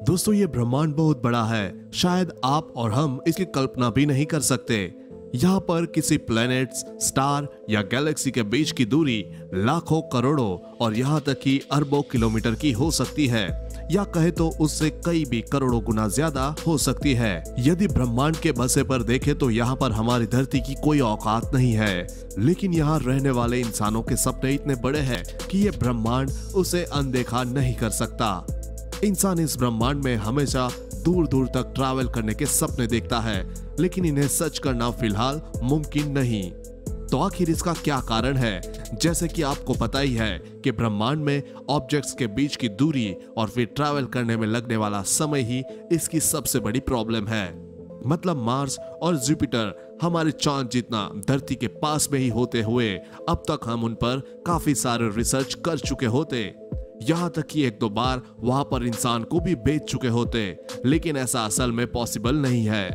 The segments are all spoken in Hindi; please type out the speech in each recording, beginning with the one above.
दोस्तों ये ब्रह्मांड बहुत बड़ा है, शायद आप और हम इसकी कल्पना भी नहीं कर सकते। यहाँ पर किसी प्लैनेट्स, स्टार या गैलेक्सी के बीच की दूरी लाखों, करोड़ों और यहाँ तक कि अरबों किलोमीटर की हो सकती है, या कहे तो उससे कई भी करोड़ों गुना ज्यादा हो सकती है। यदि ब्रह्मांड के बसे पर देखें तो यहाँ पर हमारी धरती की कोई औकात नहीं है, लेकिन यहाँ रहने वाले इंसानों के सपने इतने बड़े हैं कि ये ब्रह्मांड उसे अनदेखा नहीं कर सकता। इंसान इस ब्रह्मांड में हमेशा दूर दूर तक ट्रैवल करने के सपने देखता है, लेकिन इन्हें सच करना फिलहाल मुमकिन नहीं। तो आखिर इसका क्या कारण है? जैसे कि आपको पता ही है कि ब्रह्मांड में ऑब्जेक्ट्स के बीच की दूरी और फिर ट्रैवल करने में लगने वाला समय ही इसकी सबसे बड़ी प्रॉब्लम है। मतलब मार्स और जुपिटर हमारे चांद जितना धरती के पास में ही होते हुए अब तक हम उन पर काफी सारे रिसर्च कर चुके होते, यहाँ तक कि एक दो बार वहां पर इंसान को भी भेज चुके होते, लेकिन ऐसा असल में पॉसिबल नहीं है,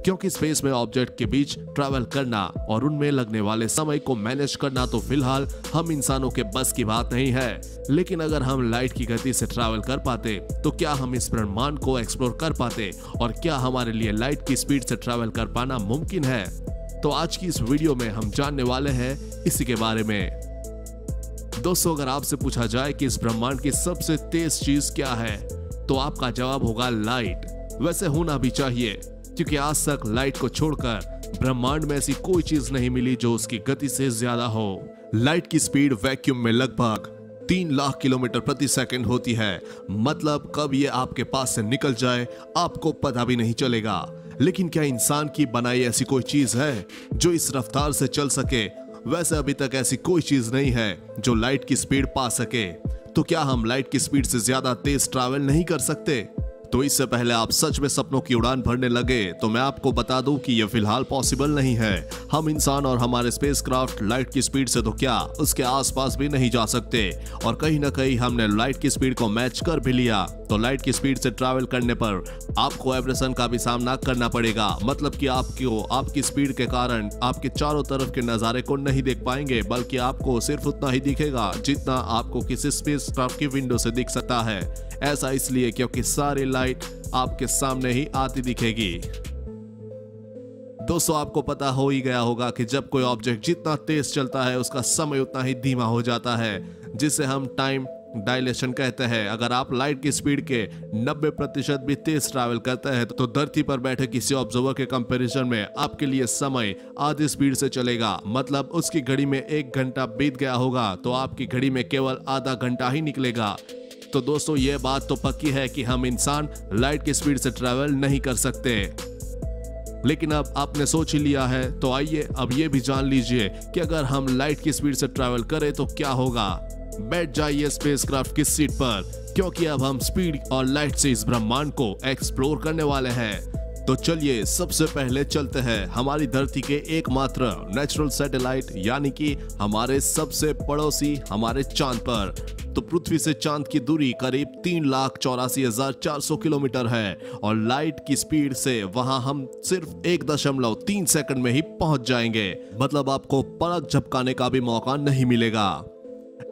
क्योंकि स्पेस में ऑब्जेक्ट के बीच ट्रैवल करना और उनमें लगने वाले समय को मैनेज करना तो फिलहाल हम इंसानों के बस की बात नहीं है। लेकिन अगर हम लाइट की गति से ट्रैवल कर पाते तो क्या हम इस ब्रह्मांड को एक्सप्लोर कर पाते, और क्या हमारे लिए लाइट की स्पीड से ट्रैवल कर पाना मुमकिन है? तो आज की इस वीडियो में हम जानने वाले हैं इसी के बारे में। दोस्तों, अगर आपसे पूछा जाए कि इस ब्रह्मांड की सबसे तेज चीज क्या है, तो आपका जवाब होगा लाइट। वैसे होना भी चाहिए, क्योंकि आज तक लाइट को छोड़कर ब्रह्मांड में ऐसी कोई चीज नहीं मिली जो उसकी गति से ज्यादा हो। लाइट की स्पीड वैक्यूम में लगभग 3 लाख किलोमीटर प्रति सेकंड होती है। मतलब कब ये आपके पास से निकल जाए आपको पता भी नहीं चलेगा। लेकिन क्या इंसान की बनाई ऐसी कोई चीज है जो इस रफ्तार से चल सके? वैसे अभी तक ऐसी कोई चीज नहीं है जो लाइट की स्पीड पा सके। तो क्या हम लाइट की स्पीड से ज्यादा तेज ट्रैवल नहीं कर सकते? तो इससे पहले आप सच में सपनों की उड़ान भरने लगे तो मैं आपको बता दूं कि यह फिलहाल पॉसिबल नहीं है। हम इंसान और हमारे स्पेसक्राफ्ट लाइट की स्पीड से तो क्या उसके आसपास भी नहीं जा सकते, और कहीं ना कहीं हमने लाइट की स्पीड को मैच कर भी लिया। तो लाइट की स्पीड से ट्रैवल करने पर आपको एब्रेशन का भी सामना करना पड़ेगा। मतलब कि आपको आपकी स्पीड के कारण आपके चारों तरफ के नजारे को नहीं देख पाएंगे, बल्कि आपको सिर्फ उतना ही दिखेगा जितना आपको किसी स्पेसक्राफ्ट की विंडो से दिख सकता है। ऐसा इसलिए क्योंकि सारी लाइट आपके सामने ही आती दिखेगी। दोस्तों, आपको पता हो ही गया होगा कि जब कोई ऑब्जेक्ट जितना तेज चलता है उसका समय उतना ही धीमा हो जाता है, जिसे हम टाइम डायलेशन कहते हैं। अगर आप लाइट की स्पीड के 90% भी तेज ट्रैवल करते हैं तो धरती पर बैठे किसी ऑब्जर्वर के कंपैरिजन में आपके लिए समय आधी स्पीड से चलेगा। मतलब उसकी घड़ी में 1 घंटा बीत गया होगा तो आपकी घड़ी में केवल आधा घंटा ही निकलेगा। तो दोस्तों, ये बात तो पक्की है कि हम इंसान लाइट की स्पीड से ट्रैवल नहीं कर सकते। लेकिन अब आपने सोच ही लिया है तो आइए अब ये भी जान लीजिए कि अगर हम लाइट की स्पीड से ट्रैवल करें तो क्या होगा। बैठ जाइए स्पेसक्राफ्ट की सीट पर, क्योंकि अब हम स्पीड और लाइट से इस ब्रह्मांड को एक्सप्लोर करने वाले हैं। तो चलिए सबसे पहले चलते हैं हमारी धरती के एकमात्र नेचुरल सैटेलाइट यानी कि हमारे सबसे पड़ोसी हमारे चांद पर। तो पृथ्वी से चांद की दूरी करीब 3,84,400 किलोमीटर है, और लाइट की स्पीड से वहां हम सिर्फ 1.3 सेकंड में ही पहुंच जाएंगे। मतलब आपको पलक झपकाने का भी मौका नहीं मिलेगा।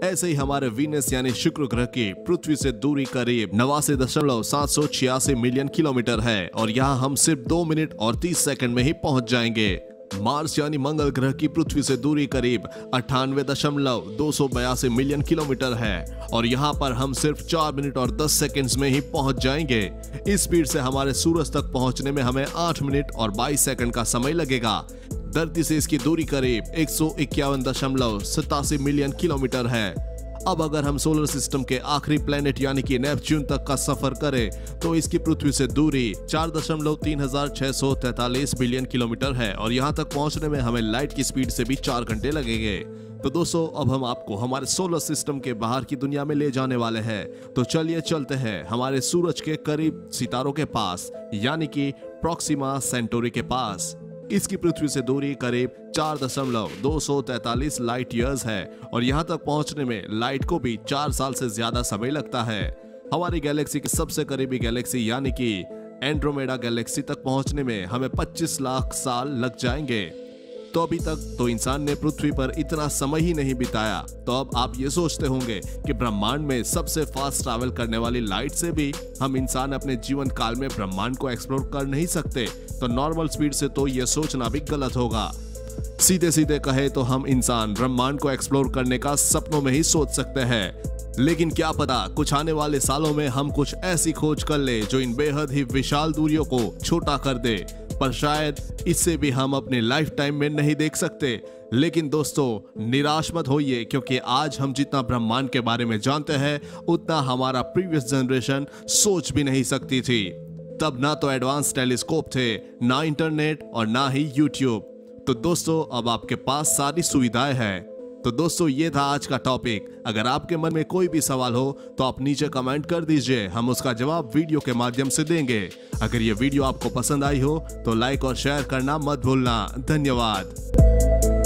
ऐसे ही हमारे वीनस यानी शुक्र ग्रह की पृथ्वी से दूरी करीब 89.786 मिलियन किलोमीटर है, और यहाँ हम सिर्फ 2 मिनट और 30 सेकंड में ही पहुंच जाएंगे। मार्स यानी मंगल ग्रह की पृथ्वी से दूरी करीब 98.282 मिलियन किलोमीटर है, और यहाँ पर हम सिर्फ 4 मिनट और 10 सेकंड्स में ही पहुंच जाएंगे। इस स्पीड से हमारे सूरज तक पहुंचने में हमें 8 मिनट और 22 सेकंड का समय लगेगा। धरती से इसकी दूरी करीब 151.87 मिलियन किलोमीटर है। अब अगर हम सोलर सिस्टम के आखिरी प्लेनेट यानी कि नेपच्यून तक का सफर करें तो इसकी पृथ्वी से दूरी 4.3643 बिलियन किलोमीटर है, और यहाँ तक पहुँचने में हमें लाइट की स्पीड से भी 4 घंटे लगेंगे। तो दोस्तों, अब हम आपको हमारे सोलर सिस्टम के बाहर की दुनिया में ले जाने वाले हैं। तो चलिए चलते हैं हमारे सूरज के करीब सितारों के पास यानी कि प्रोक्सिमा सेंटोरी के पास। इसकी पृथ्वी से दूरी करीब 4.243 लाइट ईयर्स है, और यहाँ तक पहुँचने में लाइट को भी 4 साल से ज्यादा समय लगता है। हमारी गैलेक्सी की सबसे करीबी गैलेक्सी यानी कि एंड्रोमेडा गैलेक्सी तक पहुँचने में हमें 25 लाख साल लग जाएंगे। तो अभी तक तो इंसान ने पृथ्वी पर इतना समय ही नहीं बिताया। तो अब आप ये सोचते होंगे कि ब्रह्मांड में सबसे फास्ट ट्रैवल करने वाली लाइट से भी हम इंसान अपने जीवन काल में ब्रह्मांड को एक्सप्लोर कर नहीं सकते, तो नॉर्मल स्पीड से तो ये सोचना भी गलत होगा। सीधे सीधे कहे तो हम इंसान ब्रह्मांड को एक्सप्लोर करने का सपनों में ही सोच सकते हैं, लेकिन क्या पता कुछ आने वाले सालों में हम कुछ ऐसी खोज कर ले जो इन बेहद ही विशाल दूरियों को छोटा कर दे, पर शायद इससे भी हम अपने लाइफ टाइम में नहीं देख सकते। लेकिन दोस्तों निराश मत होइए, क्योंकि आज हम जितना ब्रह्मांड के बारे में जानते हैं उतना हमारा प्रीवियस जनरेशन सोच भी नहीं सकती थी। तब ना तो एडवांस टेलीस्कोप थे, ना इंटरनेट और ना ही यूट्यूब। तो दोस्तों अब आपके पास सारी सुविधाएं हैं। तो दोस्तों ये था आज का टॉपिक। अगर आपके मन में कोई भी सवाल हो तो आप नीचे कमेंट कर दीजिए, हम उसका जवाब वीडियो के माध्यम से देंगे। अगर ये वीडियो आपको पसंद आई हो तो लाइक और शेयर करना मत भूलना। धन्यवाद।